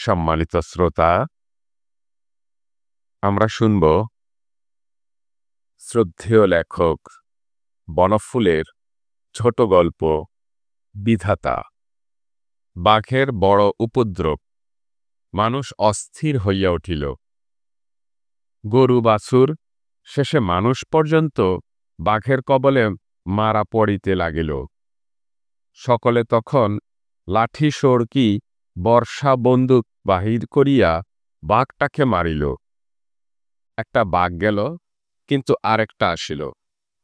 সম্মানিত শ্রোতা, আমরা শুনব শ্রদ্ধেয় লেখক বনফুলের ছোট গল্প বিধাতা। বাঘের বড় উপদ্রব, মানুষ অস্থির হইয়া উঠিল। গরু বাছুর শেষে মানুষ পর্যন্ত বাঘের কবলে মারা পড়িতে লাগিল। সকলে তখন লাঠি সড়কি বর্ষা বন্দুক বাহির করিয়া বাঘটাকে মারিল। একটা বাঘ গেল, কিন্তু আরেকটা আসিল।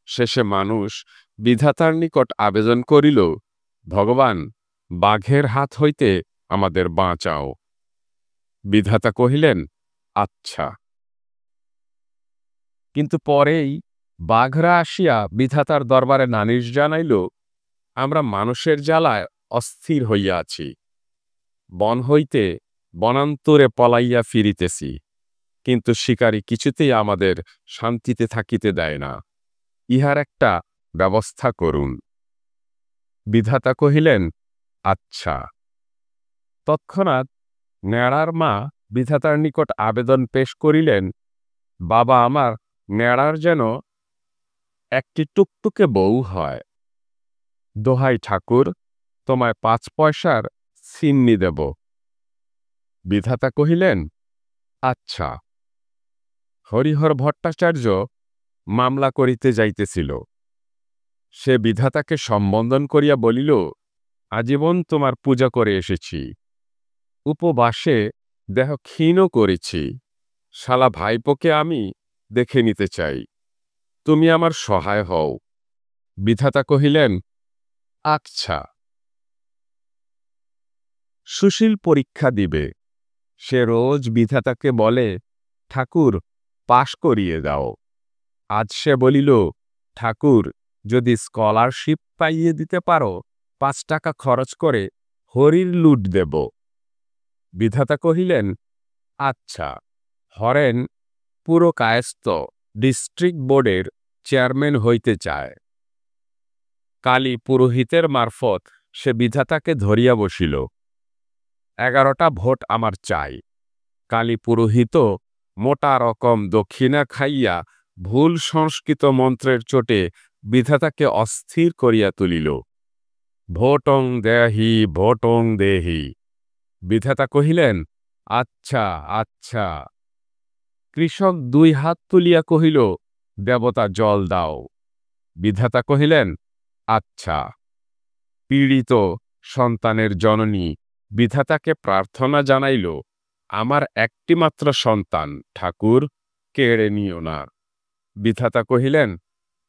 শেষে মানুষ বিধাতার নিকট আবেদন করিল, ভগবান, বাঘের হাত হইতে আমাদের বাঁচাও। বিধাতা কহিলেন, আচ্ছা। কিন্তু পরেই বাঘরা আসিয়া বিধাতার দরবারে নালিশ জানাইল, আমরা মানুষের জ্বালায় অস্থির হইয়া আছি। বন হইতে বনান্তরে পলাইয়া ফিরিতেছি, কিন্তু শিকারী কিছুতেই আমাদের শান্তিতে থাকিতে দেয় না। ইহার একটা ব্যবস্থা করুন। বিধাতা কহিলেন, আচ্ছা। তৎক্ষণাৎ নেড়ার মা বিধাতার নিকট আবেদন পেশ করিলেন, বাবা, আমার নেড়ার যেন একটি টুকটুকে বউ হয়। দোহাই ঠাকুর, তোমায় 5 পয়সার সিন্নি দেব। বিধাতা কহিলেন, আচ্ছা। হরিহর ভট্টাচার্য মামলা করিতে যাইতেছিল। সে বিধাতাকে সম্বোধন করিয়া বলিল, আজীবন তোমার পূজা করে এসেছি, উপবাসে দেহ ক্ষীণ করেছি। শালা ভাইপোকে আমি দেখে নিতে চাই, তুমি আমার সহায় হও। বিধাতা কহিলেন, আচ্ছা। সুশীল পরীক্ষা দিবে। সে রোজ বিধাতাকে বলে, ঠাকুর, পাশ করিয়ে দাও। আজ সে বলিল, ঠাকুর, যদি স্কলারশিপ পাইয়ে দিতে পারো, 5 টাকা খরচ করে হরির লুট দেব। বিধাতা কহিলেন, আচ্ছা। হরেন পুরো কায়স্থ ডিস্ট্রিক্ট বোর্ডের চেয়ারম্যান হইতে চায়। কালী পুরোহিতের মারফত সে বিধাতাকে ধরিয়া বসিল। 11টা ভোট আমার চাই। কালী পুরোহিত মোটা রকম দক্ষিণা খাইয়া ভুল সংস্কৃত মন্ত্রের চোটে বিধাতাকে অস্থির করিয়া তুলিল। ভোটং দেহি, ভোটং দেহি। বিধাতা কহিলেন, আচ্ছা, আচ্ছা। কৃষক 2 হাত তুলিয়া কহিল, দেবতা জল দাও। বিধাতা কহিলেন, আচ্ছা। পীড়িত সন্তানের জননী বিধাতাকে প্রার্থনা জানাইল, আমার একটিমাত্র সন্তান, ঠাকুর, কেড়ে নিও না। বিধাতা কহিলেন,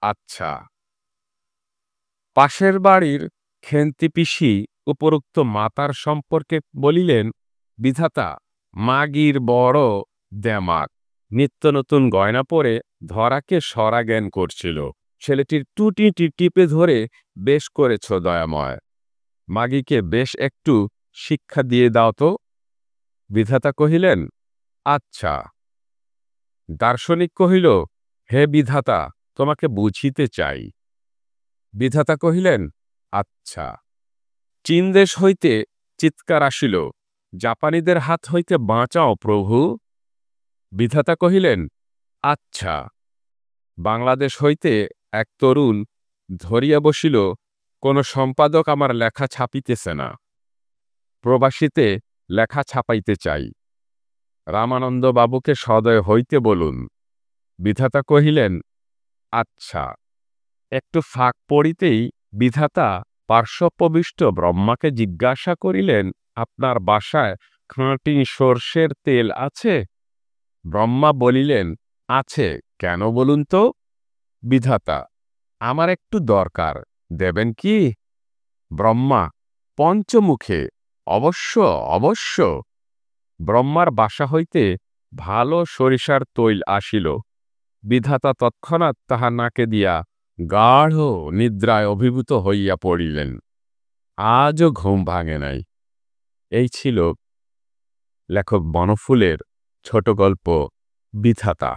আচ্ছা। পাশের বাড়ির খেন্তি পিসি উপরোক্ত মাতার সম্পর্কে বলিলেন, বিধাতা, মাগির বড় দেমাক, নিত্য নতুন গয়না পরে ধরাকে সরা জ্ঞান করছিল। ছেলেটির টুটিটি টিপে ধরে বেশ করেছ দয়াময়। মাগিকে বেশ একটু শিক্ষা দিয়ে দাও তো। বিধাতা কহিলেন, আচ্ছা। দার্শনিক কহিল, হে বিধাতা, তোমাকে বুঝিতে চাই। বিধাতা কহিলেন, আচ্ছা। চীন দেশ হইতে চিৎকার আসিল, জাপানিদের হাত হইতে বাঁচাও প্রভু। বিধাতা কহিলেন, আচ্ছা। বাংলাদেশ হইতে এক তরুণ ধরিয়া বসিল, কোন সম্পাদক আমার লেখা ছাপিতেছে না, প্রবাসীতে লেখা ছাপাইতে চাই, রামানন্দ বাবুকে সদয় হইতে বলুন। বিধাতা কহিলেন, আচ্ছা। একটু ফাঁক পড়িতেই বিধাতা পার্শ্বপ্রবিষ্ট ব্রহ্মাকে জিজ্ঞাসা করিলেন, আপনার বাসায় খাঁটি সর্ষের তেল আছে? ব্রহ্মা বলিলেন, আছে, কেন বলুন তো? বিধাতা, আমার একটু দরকার, দেবেন কি? ব্রহ্মা, পঞ্চমুখে, অবশ্য, অবশ্য। ব্রহ্মার বাসা হইতে ভালো সরিষার তৈল আসিল। বিধাতা তৎক্ষণাৎ তাহা নাকে দিয়া গাঢ় নিদ্রায় অভিভূত হইয়া পড়িলেন। আজও ঘুম ভাঙে নাই। এই ছিল লেখক বনফুলের ছোট গল্প বিধাতা।